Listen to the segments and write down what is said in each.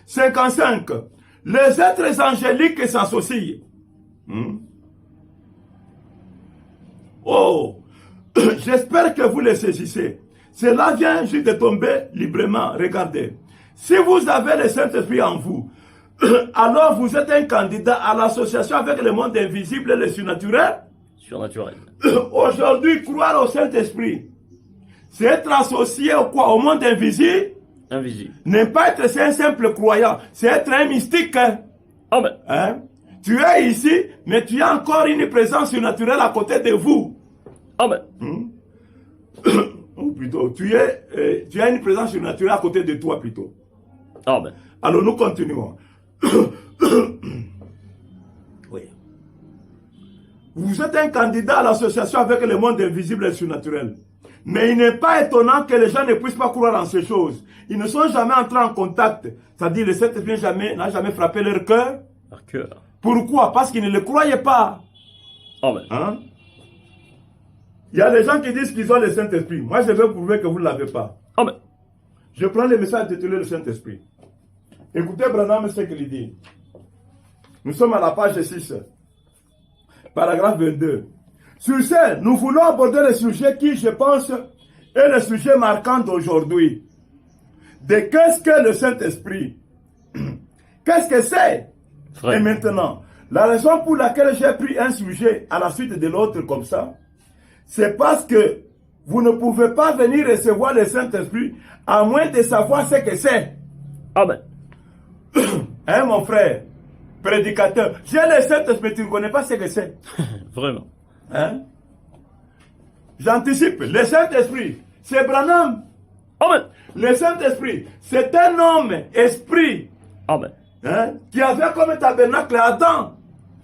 55. Les êtres angéliques s'associent. Oh, j'espère que vous les saisissez. Cela vient juste de tomber librement. Regardez. Si vous avez le Saint-Esprit en vous, alors vous êtes un candidat à l'association avec le monde invisible et le surnaturel. Aujourd'hui, croire au Saint-Esprit, c'est être associé au quoi? Au monde invisible. Ne pas être un simple croyant, c'est être un mystique. Amen. Hein? Tu es ici, mais tu as encore une présence surnaturelle à côté de vous. Amen. Ou plutôt, tu as une présence surnaturelle à côté de toi plutôt. Amen. Alors nous continuons. Oui. Vous êtes un candidat à l'association avec le monde invisible et surnaturel. Mais il n'est pas étonnant que les gens ne puissent pas croire en ces choses. Ils ne sont jamais entrés en contact. C'est-à-dire, le Saint-Esprit n'a jamais frappé leur cœur. Pourquoi? Parce qu'ils ne le croyaient pas. Amen. Hein? Il y a des gens qui disent qu'ils ont le Saint-Esprit. Moi, je veux prouver que vous ne l'avez pas. Amen. Je prends le message intitulé le Saint-Esprit. Écoutez Branham ce qu'il dit. Nous sommes à la page 6. Paragraphe 22. Sur ce, nous voulons aborder le sujet qui, je pense, est le sujet marquant d'aujourd'hui. De qu'est-ce que le Saint-Esprit? Qu'est-ce que c'est? Et maintenant, la raison pour laquelle j'ai pris un sujet à la suite de l'autre comme ça, c'est parce que vous ne pouvez pas venir recevoir le Saint-Esprit à moins de savoir ce que c'est. Amen. Hein, mon frère, prédicateur, j'ai le Saint-Esprit, tu ne connais pas ce que c'est. Vraiment. Hein? J'anticipe. Le Saint-Esprit, c'est Branham. Amen. Le Saint-Esprit, c'est un homme, esprit, Amen. hein, qui avait comme tabernacle Adam.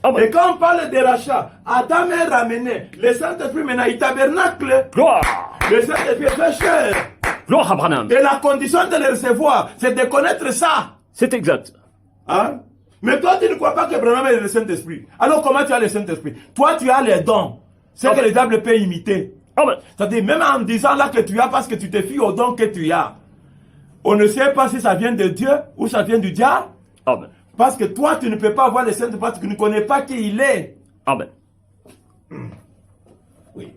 Amen. Et quand on parle de rachat, Adam est ramené. Le Saint-Esprit maintenant, il tabernacle. Gloire. Le Saint-Esprit fait chair. Gloire à Branham. Et la condition de le recevoir, c'est de connaître ça. C'est exact. Hein? Mais toi, tu ne crois pas que Branham est le Saint-Esprit. Alors comment tu as le Saint-Esprit? Toi, tu as les dons. C'est que le diable peut imiter. Amen. C'est-à-dire, même en disant là que tu as parce que tu te fies aux dons que tu as. On ne sait pas si ça vient de Dieu ou ça vient du diable. Amen. Parce que toi, tu ne peux pas avoir le Saint-Esprit parce que tu ne connais pas qui il est. Amen. Oui.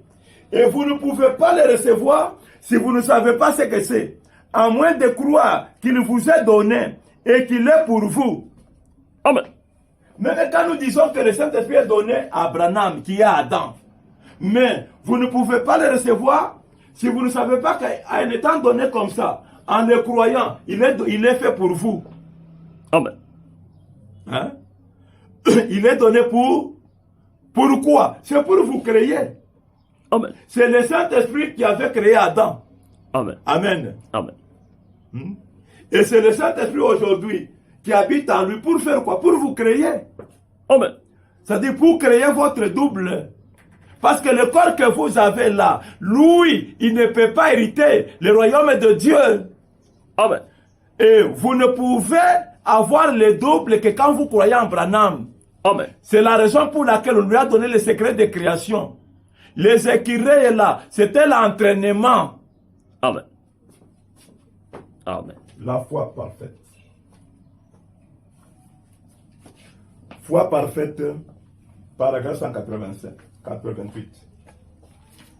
Et vous ne pouvez pas le recevoir si vous ne savez pas ce que c'est. À moins de croire qu'il vous est donné et qu'il est pour vous. Amen. Même quand nous disons que le Saint-Esprit est donné à Branham, qui est Adam, mais vous ne pouvez pas le recevoir si vous ne savez pas qu'en étant donné comme ça, en le croyant, il est fait pour vous. Amen. Hein? Il est donné pour... Pourquoi? C'est pour vous créer. Amen. C'est le Saint-Esprit qui avait créé Adam. Amen. Amen. Amen. Et c'est le Saint-Esprit aujourd'hui qui habite en lui pour faire quoi? Pour vous créer. Amen. C'est-à-dire pour créer votre double. Parce que le corps que vous avez là, lui, il ne peut pas hériter le royaume de Dieu. Amen. Et vous ne pouvez avoir le double que quand vous croyez en Branham. Amen. C'est la raison pour laquelle on lui a donné le secret de création. Les écureuils là, c'était l'entraînement. Amen. Amen. La foi parfaite. Foi parfaite, paragraphe 185, 88.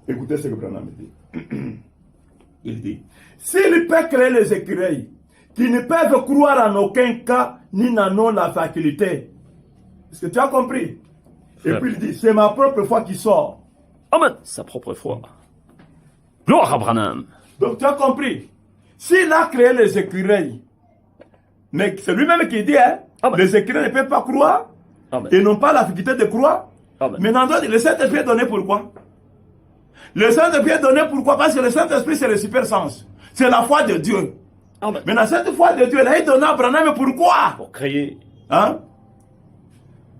Écoutez ce que Branham dit. Il dit, s'il peut créer les écureuils, qui ne peuvent croire en aucun cas, ni n'en ont la faculté. Est-ce que tu as compris? Et puis il dit, c'est ma propre foi qui sort. Amen. Sa propre foi. Gloire à Branham. Donc tu as compris? S'il a créé les écureuils, mais c'est lui-même qui dit, hein, les écureuils ne peuvent pas croire, Amen. ils n'ont pas la faculté de croire. Amen. Maintenant, le Saint-Esprit est donné pourquoi? Le Saint-Esprit est donné pourquoi? Parce que le Saint-Esprit, c'est le super sens. C'est la foi de Dieu. Amen. Maintenant, cette foi de Dieu, elle est donnée à Branham, mais pourquoi? Pour créer. Hein?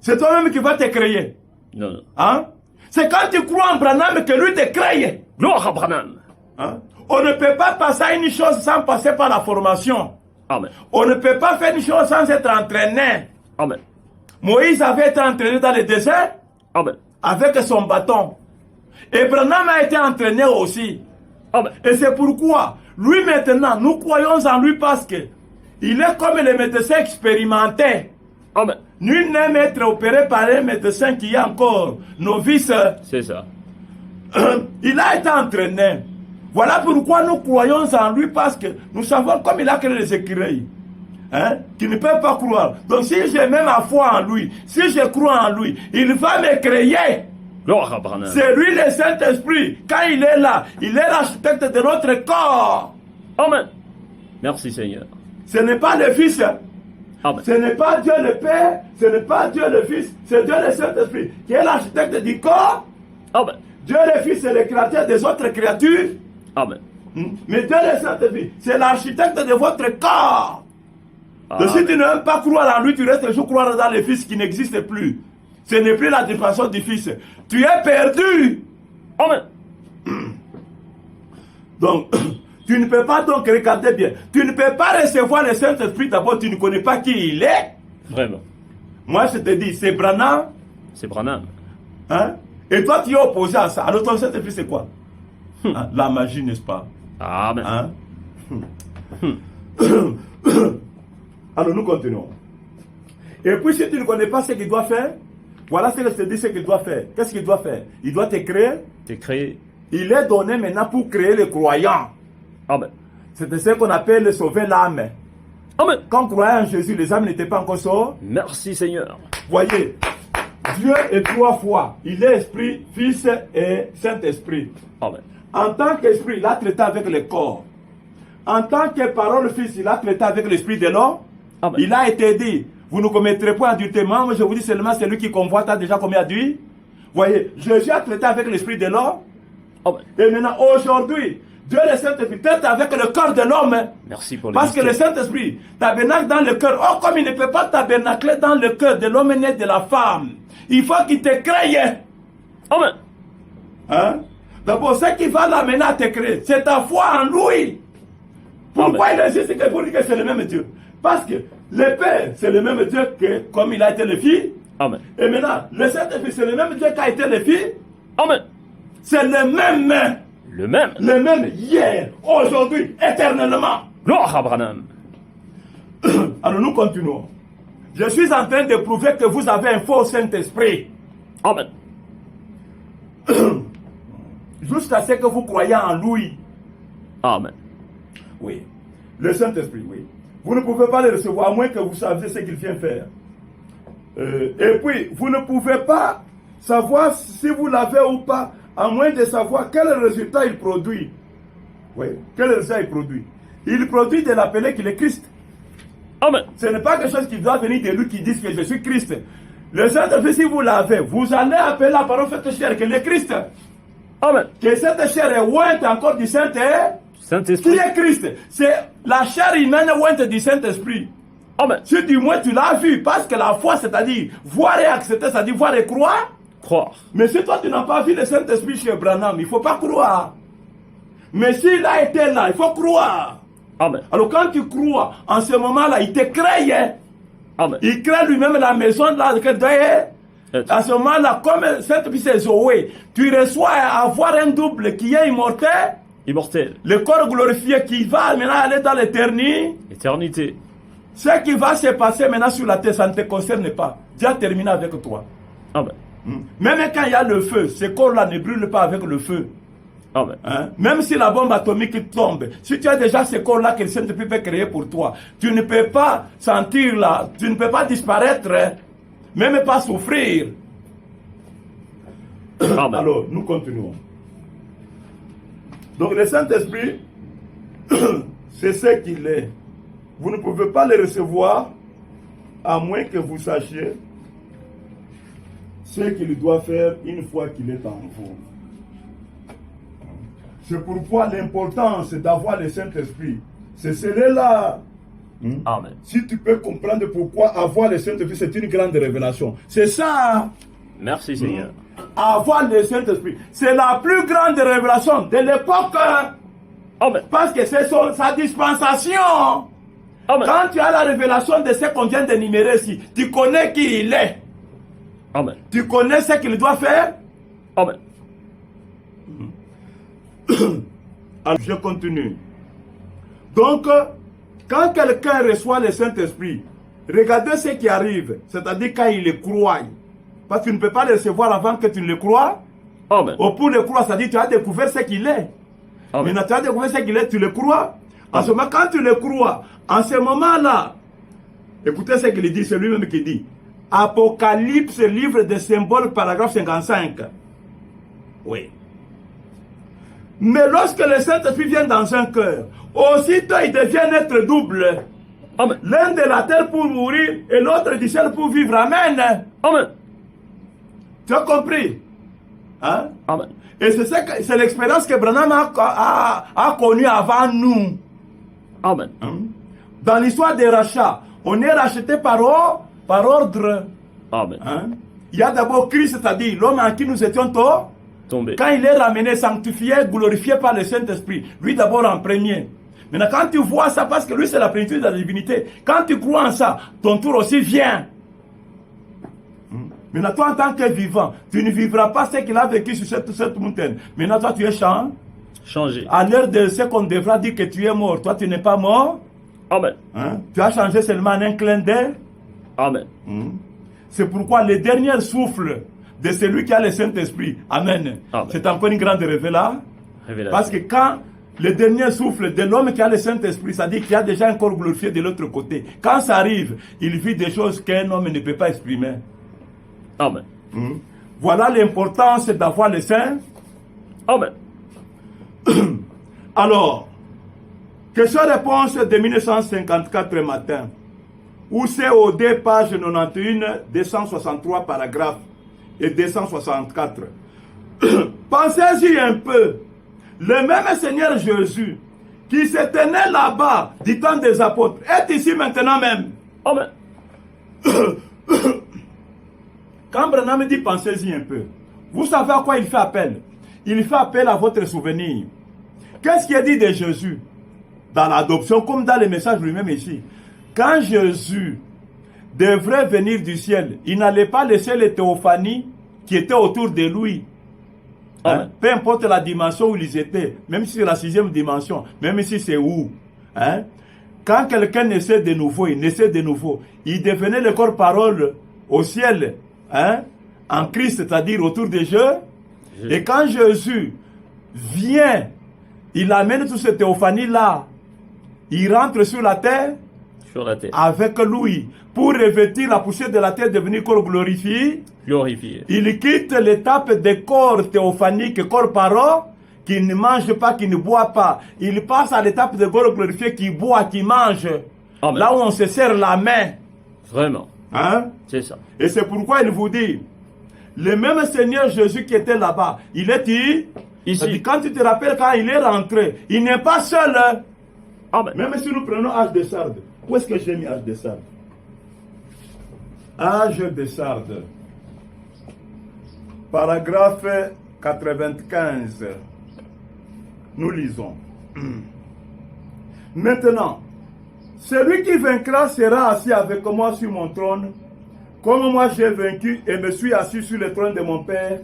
C'est toi-même qui vas te créer. Non, non. Hein? C'est quand tu crois en Branham que lui te crée. Gloire à Branham. Hein? On ne peut pas passer à une chose sans passer par la formation. Amen. On ne peut pas faire une chose sans être entraîné. Amen. Moïse avait été entraîné dans le désert Amen. avec son bâton. Et Branham a été entraîné aussi. Amen. Et c'est pourquoi, lui maintenant, nous croyons en lui parce que Il est comme les médecins expérimentés. Amen. Nul n'aime être opéré par un médecin qui est encore novice. C'est ça. Il a été entraîné. Voilà pourquoi nous croyons en lui, parce que nous savons comme il a créé les écureuils. Hein, qui ne peuvent pas croire. Donc si j'ai même la foi en lui, si je crois en lui, il va me créer. Gloire à Branham. C'est lui le Saint-Esprit. Quand il est là, il est l'architecte de notre corps. Amen. Merci Seigneur. Ce n'est pas le Fils. Amen. Ce n'est pas Dieu le Père, ce n'est pas Dieu le Fils, c'est Dieu le Saint-Esprit qui est l'architecte du corps. Amen. Dieu le Fils est le créateur des autres créatures. Amen. Mais Dieu le Saint-Esprit, c'est l'architecte de votre corps. Donc si tu ne veux pas croire en lui, tu restes toujours croire dans le Fils qui n'existe plus. Ce n'est plus la dimension du Fils. Tu es perdu. Amen. Donc, tu ne peux pas donc regarder bien. Tu ne peux pas recevoir le Saint-Esprit d'abord, tu ne connais pas qui il est. Vraiment. Moi, je te dis, c'est Branham. C'est Branham. Hein? Et toi, tu es opposé à ça. Alors, ton Saint-Esprit, c'est quoi? Hein? La magie, n'est-ce pas? Amen. Hein? Alors, nous continuons. Et puis, si tu ne connais pas ce qu'il doit faire, voilà ce que je te dis, ce qu'il doit faire. Qu'est-ce qu'il doit faire? Il doit te créer. T'es créé. Il est donné maintenant pour créer les croyants. Amen. C'est ce qu'on appelle sauver l'âme. Amen. Quand on croyait en Jésus, les âmes n'étaient pas encore sauvées. Merci Seigneur. Voyez, Dieu est trois fois. Il est Esprit, Fils et Saint-Esprit. Amen. En tant qu'Esprit, il a traité avec le corps. En tant que parole Fils, il a traité avec l'Esprit de l'homme. Amen. Il a été dit, vous ne commettrez pas adultèrement, mais je vous dis seulement, celui qui convoite a déjà commis adultère. Voyez, Jésus a traité avec l'Esprit de l'homme. Amen. Et maintenant, aujourd'hui, Dieu le Saint-Esprit traite avec le cœur de l'homme. Merci pour le Parce que le mystère. Saint-Esprit tabernacle dans le cœur. Oh, comme il ne peut pas tabernacler dans le cœur de l'homme né de la femme, il faut qu'il te crée. Amen. Hein? D'abord, ce qui va l'amener à te créer, c'est ta foi en lui. Pourquoi il existe que pour dire que c'est le même Dieu? Parce que le Père, c'est le même Dieu que comme il a été le Fils. Amen. Et maintenant, le Saint-Esprit, c'est le même Dieu qui a été le Fils. Amen. C'est le même. Le même. Le même hier, aujourd'hui, éternellement. Gloire à Branham. Alors nous continuons. Je suis en train de prouver que vous avez un faux Saint-Esprit. Amen. Jusqu'à ce que vous croyez en lui. Amen. Oui. Le Saint-Esprit, oui. Vous ne pouvez pas le recevoir à moins que vous sachiez ce qu'il vient faire. Et puis, vous ne pouvez pas savoir si vous l'avez ou pas, à moins de savoir quel résultat il produit. Oui. Quel résultat il produit? Il produit de l'appeler qu'il est Christ. Amen. Ce n'est pas quelque chose qui doit venir de lui qui dit que je suis Christ. Le Saint-Esprit, si vous l'avez, vous allez appeler la parole faite chair, que le Christ. Amen. Que cette chair est ointe encore du Saint-Esprit. Qui Saint-Esprit. est Christ? C'est la chair humaine ointe du Saint-Esprit. Amen. Si du moins tu l'as vu, parce que la foi, c'est-à-dire voir et accepter, c'est-à-dire voir et croire. Croire. Mais si toi tu n'as pas vu le Saint-Esprit chez Branham, il ne faut pas croire. Mais s'il a été là, il faut croire. Amen. Alors quand tu crois, en ce moment-là, il te crée. Amen. Il crée lui-même la maison là, à ce moment-là, comme Saint-Esprit c'est Zoé, tu reçois à avoir un double qui est immortel, Immortel. le corps glorifié qui va maintenant aller dans l'éternité. Éternité. Ce qui va se passer maintenant sur la terre, ça ne te concerne pas. Dieu a terminé avec toi. Amen. Même quand il y a le feu, ce corps-là ne brûle pas avec le feu. Amen. Hein? Même si la bombe atomique tombe, si tu as déjà ce corps-là que le Saint-Esprit peut créer pour toi, tu ne peux pas sentir là, tu ne peux pas disparaître, hein? Même pas souffrir. Amen. Alors, nous continuons. Donc le Saint-Esprit, c'est ce qu'il est. Vous ne pouvez pas le recevoir à moins que vous sachiez ce qu'il doit faire une fois qu'il est en vous. C'est pourquoi l'importance d'avoir le Saint-Esprit, c'est cela. Amen. Si tu peux comprendre pourquoi avoir le Saint-Esprit, c'est une grande révélation. C'est ça. Merci Seigneur. Avoir le Saint-Esprit, c'est la plus grande révélation de l'époque. Amen. Parce que c'est sa dispensation. Amen. Quand tu as la révélation de ce qu'on vient d'énumérer ici, tu connais qui il est. Amen. Tu connais ce qu'il doit faire. Amen. Alors, je continue. Donc, Quand quelqu'un reçoit le Saint-Esprit, regardez ce qui arrive, c'est-à-dire quand il le croit. Parce que tu ne peux pas le recevoir avant que tu ne le crois. Amen. Ou pour le croire, c'est-à-dire que tu as découvert ce qu'il est. Amen. Maintenant, tu as découvert ce qu'il est, tu le crois. En ce moment, quand tu le crois, en ce moment-là, écoutez ce qu'il dit, c'est lui-même qui dit. Apocalypse, livre des symboles, paragraphe 55. Oui. Mais lorsque le Saint-Esprit vient dans un cœur, aussitôt il devient un être double. Amen. L'un de la terre pour mourir et l'autre du ciel pour vivre. Amen. Amen. Tu as compris? Hein? Amen. Et c'est l'expérience que Branham a connue avant nous. Amen. Hein? Dans l'histoire des rachats, on est racheté par ordre. Amen. Hein? Il y a d'abord Christ, c'est-à-dire l'homme en qui nous étions Tombé. quand il est ramené, sanctifié, glorifié par le Saint-Esprit, lui d'abord en premier. Maintenant, quand tu vois ça, parce que lui c'est la plénitude de la divinité, quand tu crois en ça, ton tour aussi vient. Maintenant, toi en tant que vivant, tu ne vivras pas ce qu'il a vécu sur cette montagne. Maintenant, toi tu es Changé. à l'heure de ce qu'on devra dire que tu es mort. Toi tu n'es pas mort. Amen. Hein? Tu as changé seulement en un clin d'œil. Amen. C'est pourquoi le dernier souffle de celui qui a le Saint-Esprit, Amen, Amen. c'est encore une grande révélation. Révélation. Parce que quand le dernier souffle de l'homme qui a le Saint-Esprit, ça dit qu'il y a déjà un corps glorifié de l'autre côté. Quand ça arrive, il vit des choses qu'un homme ne peut pas exprimer. Amen. Voilà l'importance d'avoir le Saint. Amen. Alors, question-réponse de 1954 matin. Où c'est au 2 page 91, 263 paragraphes et 264. Pensez-y un peu. Le même Seigneur Jésus qui se tenait là-bas du temps des apôtres est ici maintenant même. Amen. Quand Branham dit pensez-y un peu, vous savez à quoi il fait appel? Il fait appel à votre souvenir. Qu'est-ce qui est dit de Jésus dans l'adoption comme dans le message lui-même ici? Quand Jésus devrait venir du ciel, il n'allait pas laisser les théophanies qui étaient autour de lui. Hein? Peu importe la dimension où ils étaient, même si c'est la 6e dimension, même si c'est où. Hein? Quand quelqu'un naissait de nouveau, il naissait de nouveau. Il devenait le corps-parole au ciel, hein? En Christ, c'est-à-dire autour de Dieu. Et quand Jésus vient, il amène toute cette théophanie-là. Il rentre sur la terre. Sur la terre. Avec lui, pour revêtir la poussière de la terre, devenir corps glorifié. Glorifié. Il quitte l'étape des corps théophaniques, corps parole, qui ne mange pas, qui ne boit pas. Il passe à l'étape de corps glorifié qui boit, qui mange. Amen. Là où on se serre la main. Vraiment. Hein? C'est ça. Et c'est pourquoi il vous dit, le même Seigneur Jésus qui était là-bas, il est ici. C'est-à-dire, quand tu te rappelles, quand il est rentré, il n'est pas seul. Amen. Même si nous prenons H de Sardes. Où est-ce que j'ai mis H de Sardes? H de Sardes. Paragraphe 95. Nous lisons. Maintenant, celui qui vaincra sera assis avec moi sur mon trône, comme moi j'ai vaincu et me suis assis sur le trône de mon Père.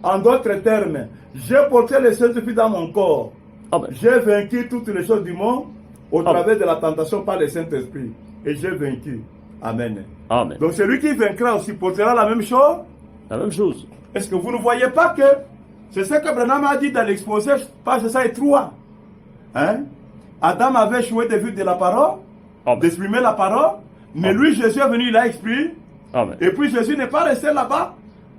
En d'autres termes, j'ai porté le Saint-Esprit dans mon corps. Amen. J'ai vaincu toutes les choses du monde au Amen. travers de la tentation par le Saint-Esprit. Et j'ai vaincu. Amen. Amen. Donc celui qui vaincra aussi portera la même chose. La même chose. Est-ce que vous ne voyez pas que c'est ce que Branham a dit dans l'exposé, page 103. Hein? Adam avait joué de vue de la parole, d'exprimer la parole, mais lui, Jésus est venu, il a exprimé. Amen. Et puis Jésus n'est pas resté là-bas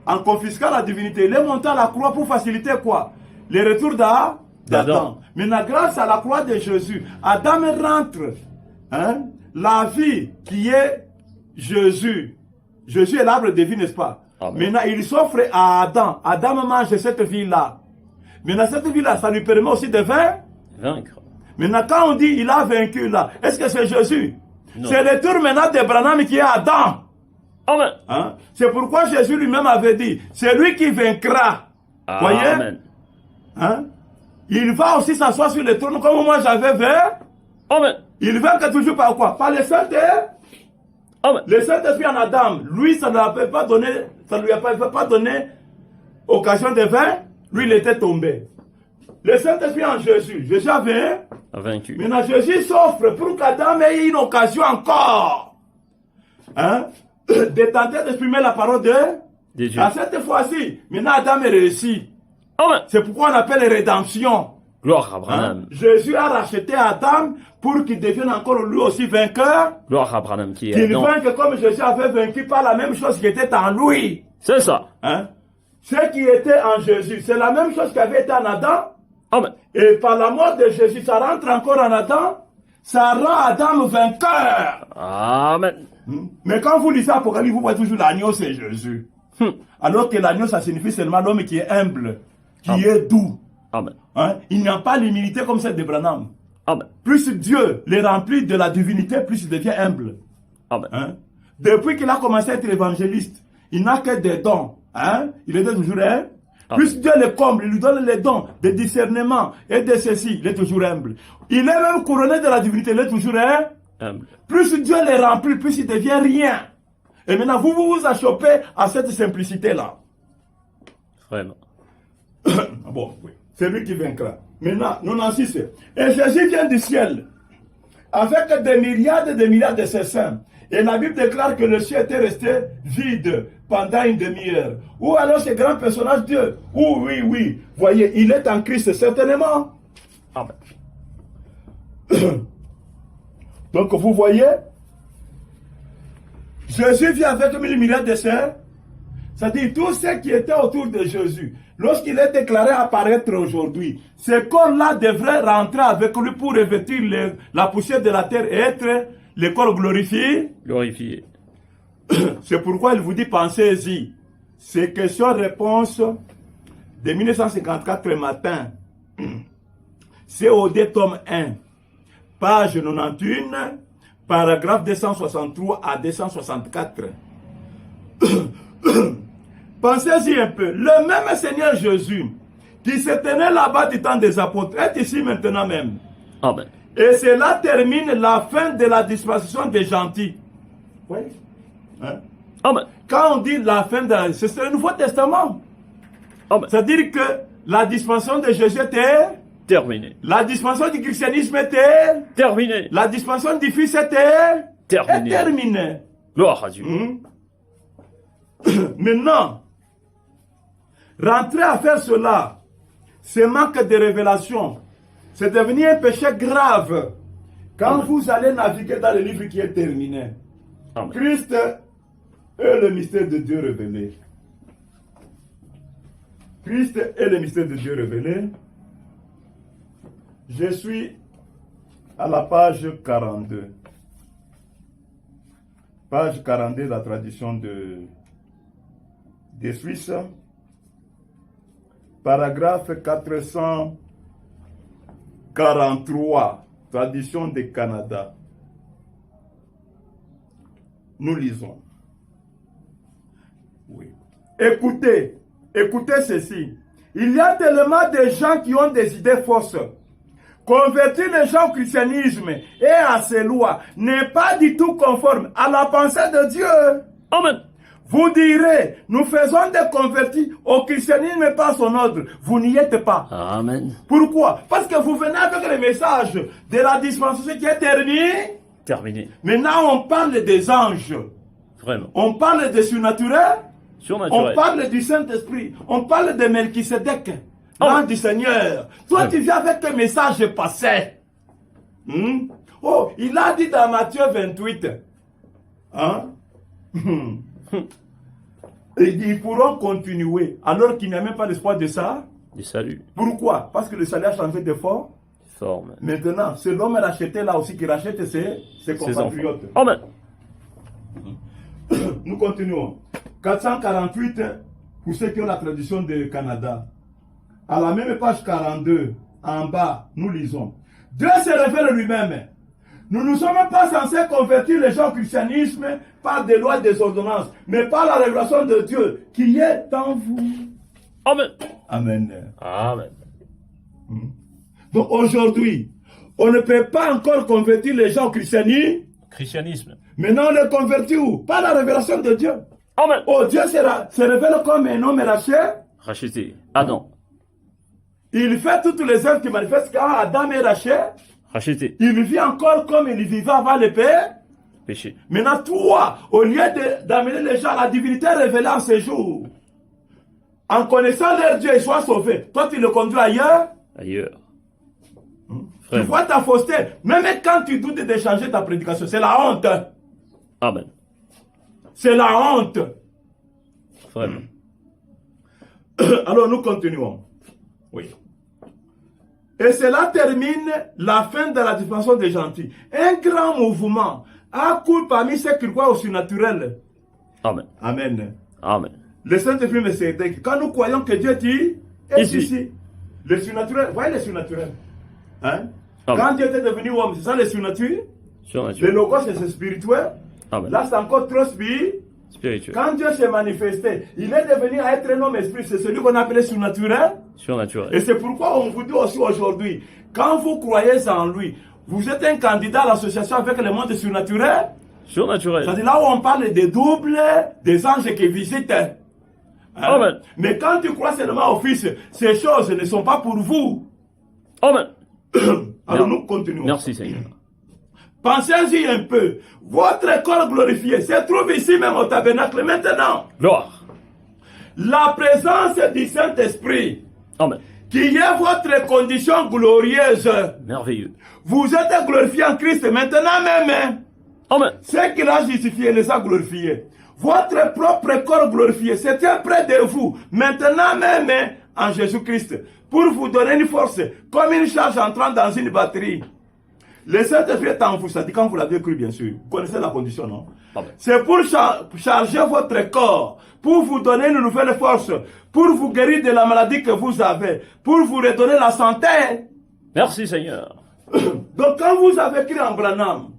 en confisquant la divinité. Il est monté à la croix pour faciliter quoi? Le retour d'Adam. Maintenant, grâce à la croix de Jésus, Adam rentre. Hein? La vie qui est Jésus. Jésus est l'arbre de vie, n'est-ce pas? Amen. Maintenant, il s'offre à Adam. Adam mange cette vie-là. Maintenant, cette vie-là, ça lui permet aussi de vaincre. Maintenant, quand on dit il a vaincu là, est-ce que c'est Jésus? Non. C'est le tour maintenant de Branham qui est Adam. Amen. Hein? C'est pourquoi Jésus lui-même avait dit, c'est lui qui vaincra. Voyez? Amen. Hein? Il va aussi s'asseoir sur le trône comme moi j'avais vaincu. Amen. Il vainc toujours par quoi? Par le Saint-Esprit. Amen. Le Saint-Esprit en Adam, lui, ça ne lui avait pas donné, ça lui avait pas donné occasion de vaincre. Lui, il était tombé. le Saint-Esprit en Jésus. Jésus avait vaincu. Maintenant, Jésus s'offre pour qu'Adam ait une occasion encore de tenter d'exprimer la parole de Dieu. À cette fois-ci, maintenant Adam est réussi. Amen. C'est pourquoi on appelle rédemption. Gloire à Abraham. Jésus a racheté Adam pour qu'il devienne encore lui aussi vainqueur. Gloire à Abraham qui est Qu'il non. vainque comme Jésus avait vaincu par la même chose qui était en lui. C'est ça. Ce qui était en Jésus, c'est la même chose qui avait été en Adam. Amen. Et par la mort de Jésus, ça rentre encore en Adam. Ça rend Adam vainqueur. Amen. Mais quand vous lisez Apocalypse, vous voyez toujours l'agneau, c'est Jésus. Alors que l'agneau, ça signifie seulement l'homme qui est humble, qui est doux. Amen. Il n'y a pas l'humilité comme celle de Branham. Amen. Plus Dieu les remplit de la divinité, plus il devient humble. Amen. Depuis qu'il a commencé à être évangéliste, il n'a que des dons. Il était toujours humble. Plus Dieu le comble, il lui donne les dons de discernement et de ceci, il est toujours humble. Il est même couronné de la divinité, il est toujours humble. Plus Dieu les remplit, plus il devient rien. Et maintenant, vous vous achoppez à cette simplicité-là. Vraiment. Bon, oui. C'est lui qui vaincra. Maintenant, nous en 6. Et Jésus vient du ciel avec des milliards et des milliards de ses saints. Et la Bible déclare que le ciel était resté vide pendant une demi-heure. Ou alors ce grand personnage Dieu. Oui. Voyez, il est en Christ, certainement. Amen. Donc, vous voyez, Jésus vient avec 1000 milliards de saints. C'est-à-dire, tous ceux qui étaient autour de Jésus, lorsqu'il est déclaré apparaître aujourd'hui, ce corps-là devrait rentrer avec lui pour revêtir la poussière de la terre et être le corps glorifié. Glorifié. C'est pourquoi il vous dit, pensez-y. C'est question-réponse de 1954 matin. COD tome 1, page 91, paragraphe 263 à 264. Pensez-y un peu. Le même Seigneur Jésus qui se tenait là-bas du temps des apôtres est ici maintenant même. Amen. Et cela termine la fin de la dispensation des gentils. Oui. Amen. Quand on dit la fin de la... C'est le Nouveau Testament. Amen. C'est-à-dire que la dispensation de Jésus était... Terminé. La dispensation du christianisme était... Terminé. La dispensation du Fils était... Terminé. Terminée. Gloire à Dieu. Maintenant, rentrer à faire cela, c'est manque de révélation. C'est devenu un péché grave. Quand vous allez naviguer dans le livre qui est terminé, Amen. Christ est le mystère de Dieu révélé. Christ est le mystère de Dieu révélé. Je suis à la page 42. Page 42 de la tradition des Suisses. Paragraphe 443, tradition du Canada. Nous lisons. Oui. Écoutez ceci. Il y a tellement de gens qui ont des idées fausses. Convertir les gens au christianisme et à ses lois n'est pas du tout conforme à la pensée de Dieu. Amen. Vous direz, nous faisons des convertis au christianisme par son ordre. Vous n'y êtes pas. Amen. Pourquoi? Parce que vous venez avec le message de la dispensation qui est terminée. Terminé. Maintenant, on parle des anges. Vraiment. On parle des surnaturels. Surnaturel. On parle du Saint-Esprit. On parle de Melchisedec. L'ange du Seigneur. Toi, tu viens avec un message passé. Oh, il a dit dans Matthieu 28. Et ils pourront continuer alors qu'il n'y a même pas l'espoir de ça. Du salut. Pourquoi? Parce que le salut a changé de forme. Forme. Maintenant, c'est l'homme racheté là aussi qui rachète ses compatriotes. Amen. Nous continuons. 448 pour ceux qui ont la tradition du Canada. À la même page 42, en bas, nous lisons. Dieu se révèle lui-même. Nous ne sommes pas censés convertir les gens au christianisme par des lois et des ordonnances, mais par la révélation de Dieu qui est en vous. Amen. Amen. Amen. Donc aujourd'hui, on ne peut pas encore convertir les gens au christianisme. Christianisme. Maintenant, on les convertit où? Par la révélation de Dieu. Amen. Oh, Dieu se révèle comme un homme racheté. Racheté. Adam. Il fait toutes les œuvres qui manifestent quand Adam est racheté, il vit encore comme il vivait avant le péché. Maintenant, toi, au lieu d'amener les gens à la divinité révélée en ce jour, en connaissant leur Dieu, ils soient sauvés. Toi, tu le conduis ailleurs. Ailleurs. Tu vois ta fausseté. Même quand tu doutes de changer ta prédication, c'est la honte. Amen. C'est la honte. Vraiment. Alors, nous continuons. Oui. Et cela termine la fin de la dispensation des gentils. Un grand mouvement a cours parmi ceux qui croient au surnaturel. Amen. Amen. Amen. Le Saint-Esprit me sait quand nous croyons que Dieu est ici. Le surnaturel, voyez le surnaturel. Hein? Quand Dieu était devenu homme, c'est ça le surnaturel? Le logos, c'est spirituel. Amen. Là, c'est encore trop spirituel. Quand Dieu s'est manifesté, il est devenu à être un homme esprit. C'est celui qu'on appelait surnaturel. Surnaturel. Et c'est pourquoi on vous dit aussi aujourd'hui, quand vous croyez en lui, vous êtes un candidat à l'association avec le monde surnaturel. Surnaturel. C'est-à-dire là où on parle des doubles, des anges qui visitent. Hein? Amen. Mais quand tu crois seulement au Fils, ces choses ne sont pas pour vous. Amen. Alors nous continuons. Merci Seigneur. Pensez-y un peu. Votre corps glorifié se trouve ici même au tabernacle maintenant. Gloire. La présence du Saint-Esprit, Amen. qui est votre condition glorieuse. Merveilleux. Vous êtes glorifié en Christ maintenant même. Amen. Ce qu'il a justifié les a glorifiés. Votre propre corps glorifié, c'était près de vous, maintenant même en Jésus-Christ, pour vous donner une force, comme une charge entrant dans une batterie. Le Saint-Esprit est en vous, ça dit quand vous l'avez cru, bien sûr. Vous connaissez la condition, non? C'est pour charger votre corps, pour vous donner une nouvelle force, pour vous guérir de la maladie que vous avez, pour vous redonner la santé. Merci Seigneur. Donc quand vous avez cru en Branham,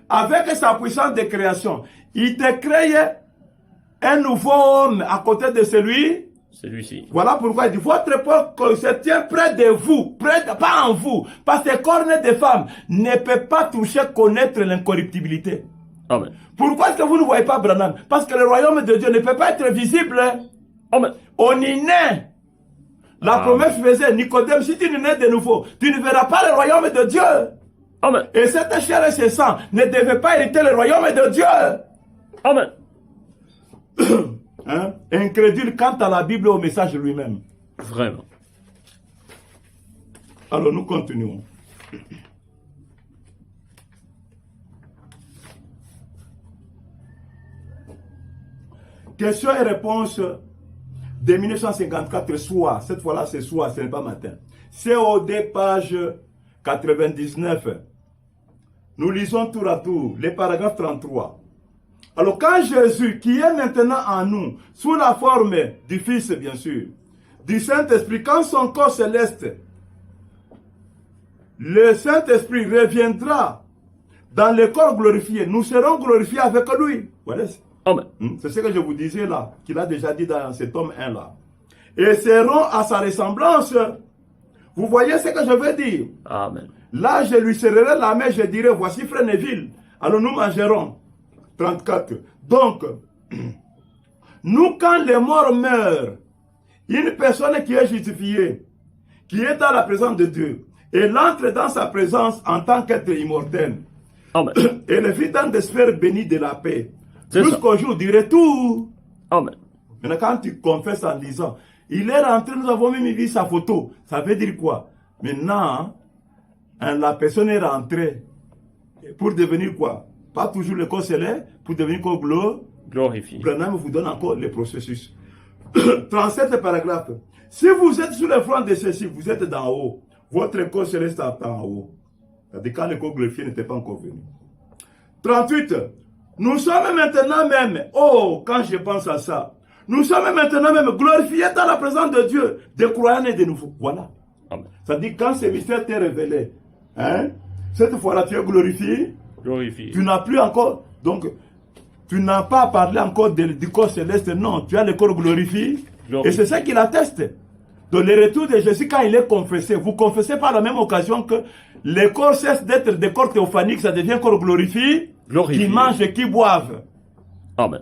avec sa puissance de création, il te crée un nouveau homme à côté de celui-ci. Voilà pourquoi il dit, votre corps se tient près de vous, pas en vous, parce que cornes de femme ne peut pas toucher, connaître l'incorruptibilité. Amen. Pourquoi est-ce que vous ne voyez pas Branham? Parce que le royaume de Dieu ne peut pas être visible. Amen. On y naît. La promesse faisait, Nicodème, si tu ne nais de nouveau, tu ne verras pas le royaume de Dieu. Amen. Et cette chair et ce sang ne devaient pas hériter le royaume de Dieu. Amen. Hein? Incrédule quant à la Bible et au message lui-même. Vraiment. Alors nous continuons. Questions et réponses de 1954, soit, cette fois-là c'est soit, ce n'est pas matin. COD page 99. Nous lisons tour à tour les paragraphes 33. Alors quand Jésus, qui est maintenant en nous, sous la forme du Fils bien sûr, du Saint-Esprit, quand son corps céleste, le Saint-Esprit reviendra dans le corps glorifié, nous serons glorifiés avec lui. Voilà. Amen. C'est ce que je vous disais là, qu'il a déjà dit dans cet tome 1 là. Et seront à sa ressemblance. Vous voyez ce que je veux dire? Amen. Là, je lui serrerai la main, je dirai, voici Frère Neville. Alors nous mangerons. 34. Donc, nous, quand les morts meurent, une personne qui est justifiée, qui est dans la présence de Dieu, elle entre dans sa présence en tant qu'être immortel. Amen. Et le vit dans des sphères bénies de la paix. Jusqu'au jour du retour. Amen. Maintenant, quand tu confesses en disant, il est rentré, nous avons même vu sa photo. Ça veut dire quoi? Maintenant, hein, la personne est rentrée pour devenir quoi? Pas toujours le corps céleste, pour devenir corps glorifié. Branham vous donne encore le processus. 37 paragraphe. Si vous êtes sur le front de ceci, vous êtes d'en haut. Votre corps céleste est en haut. C'est-à-dire quand le corps glorifié n'était pas encore venu. 38. Nous sommes maintenant même, oh, quand je pense à ça, nous sommes maintenant même glorifiés dans la présence de Dieu, de croyants et de nouveaux. Voilà. C'est-à-dire quand ce mystère t'est révélé, hein, cette fois-là tu es glorifié. Glorifié. Tu n'as plus encore, donc, tu n'as pas parlé encore du corps céleste, non, tu as le corps glorifié. Et c'est ça qu'il atteste. Donc le retour de Jésus, quand il est confessé, vous confessez par la même occasion que le corps cesse d'être des corps théophaniques, ça devient corps glorifié, qui mangent et qui boivent. Amen.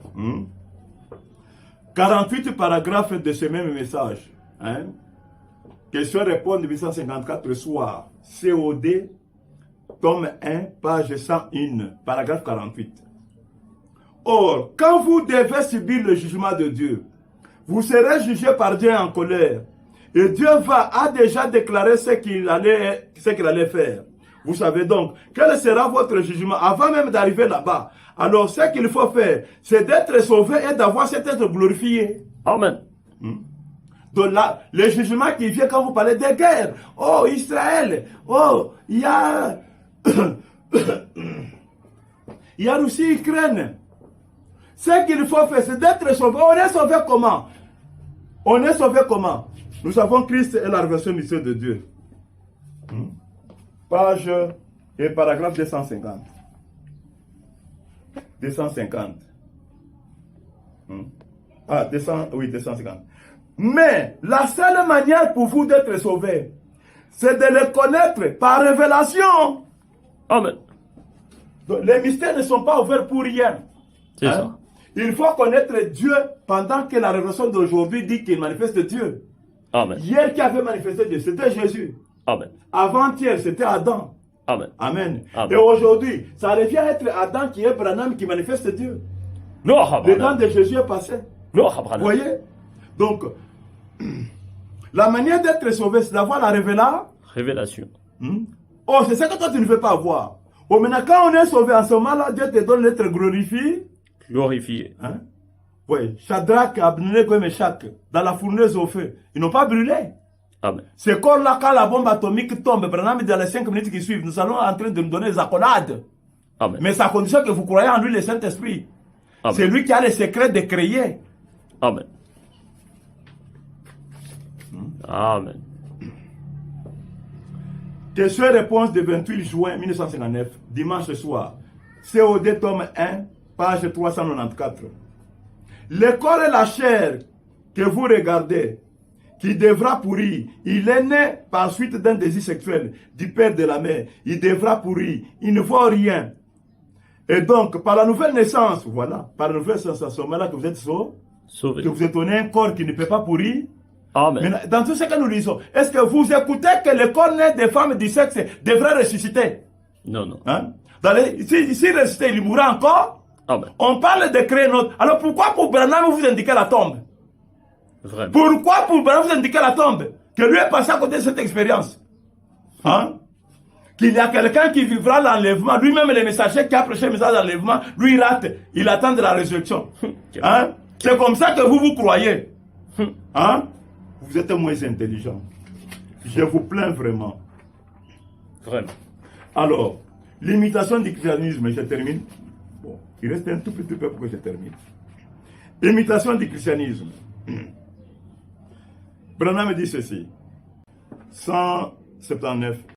48 paragraphes de ce même message. Hein? Question-réponse 854 soir. COD, tome 1, page 101, paragraphe 48. Or, quand vous devez subir le jugement de Dieu, vous serez jugé par Dieu en colère. Et Dieu a déjà déclaré ce qu'il allait faire. Vous savez donc, quel sera votre jugement avant même d'arriver là-bas? Alors, ce qu'il faut faire, c'est d'être sauvé et d'avoir cet être glorifié. Amen. Donc là, le jugement qui vient quand vous parlez de guerre. Oh, Israël. Oh, il y a... il y a Russie, Ukraine. Ce qu'il faut faire, c'est d'être sauvé. On est sauvé comment? On est sauvé comment? Nous savons Christ est la révélation du Dieu de Dieu. Page et paragraphe 250. 250. Ah, 250. Mais la seule manière pour vous d'être sauvés, c'est de le connaître par révélation. Amen. Donc, les mystères ne sont pas ouverts pour rien. C'est ça. Il faut connaître Dieu pendant que la révélation d'aujourd'hui dit qu'il manifeste Dieu. Amen. Hier qui avait manifesté Dieu, c'était Jésus. Amen. Avant-hier, c'était Adam. Amen. Amen. Amen. Et aujourd'hui, ça revient à être Adam qui est Branham qui manifeste Dieu. Gloire à Le temps Branham. de Jésus est passé. Gloire à Vous Branham. voyez? Donc, la manière d'être sauvé, c'est d'avoir la révélation. Révélation. Oh, c'est ça que toi tu ne veux pas avoir. Oh, maintenant, quand on est sauvé en ce moment-là, Dieu te donne l'être glorifié. Glorifié. Hein? Oui, Shadrach, Abednego et Meshach, dans la fournaise au feu, ils n'ont pas brûlé. Amen. Ce corps-là, quand la bombe atomique tombe, Branham, dans les 5 minutes qui suivent, nous allons en train de nous donner des accolades. Amen. Mais c'est à condition que vous croyez en lui, le Saint-Esprit. Amen. C'est lui qui a le secret de créer. Amen. Amen. Question-réponse de 28 juin 1959, dimanche soir. COD tome 1, page 394. Le corps et la chair que vous regardez, qui devra pourrir, il est né par suite d'un désir sexuel du père de la mère. Il devra pourrir, il ne voit rien. Et donc, par la nouvelle naissance, voilà, par la nouvelle naissance, à ce moment-là que vous êtes Sauvé. que vous êtes donné un corps qui ne peut pas pourrir. Amen. Maintenant, dans tout ce que nous lisons, est-ce que vous écoutez que le corps né des femmes du sexe devrait ressusciter? Non, non. Hein? Si ressuscité, il mourra encore. Amen. On parle de créer notre... Alors pourquoi pour Branham vous indiquez la tombe? Vraiment. Pourquoi pour Branham vous indiquez la tombe? Que lui est passé à côté de cette expérience. Hein? Qu'il y a quelqu'un qui vivra l'enlèvement. Lui-même, le messager qui a prêché le message d'enlèvement, lui il rate. Il attend de la résurrection. Hein? C'est comme ça que vous croyez. Hein? Vous êtes moins intelligent. Je vous plains vraiment. Vraiment. Alors, l'imitation du christianisme, je termine. Bon, il reste un tout petit peu pour que je termine. Imitation du christianisme. Branham dit ceci. 179.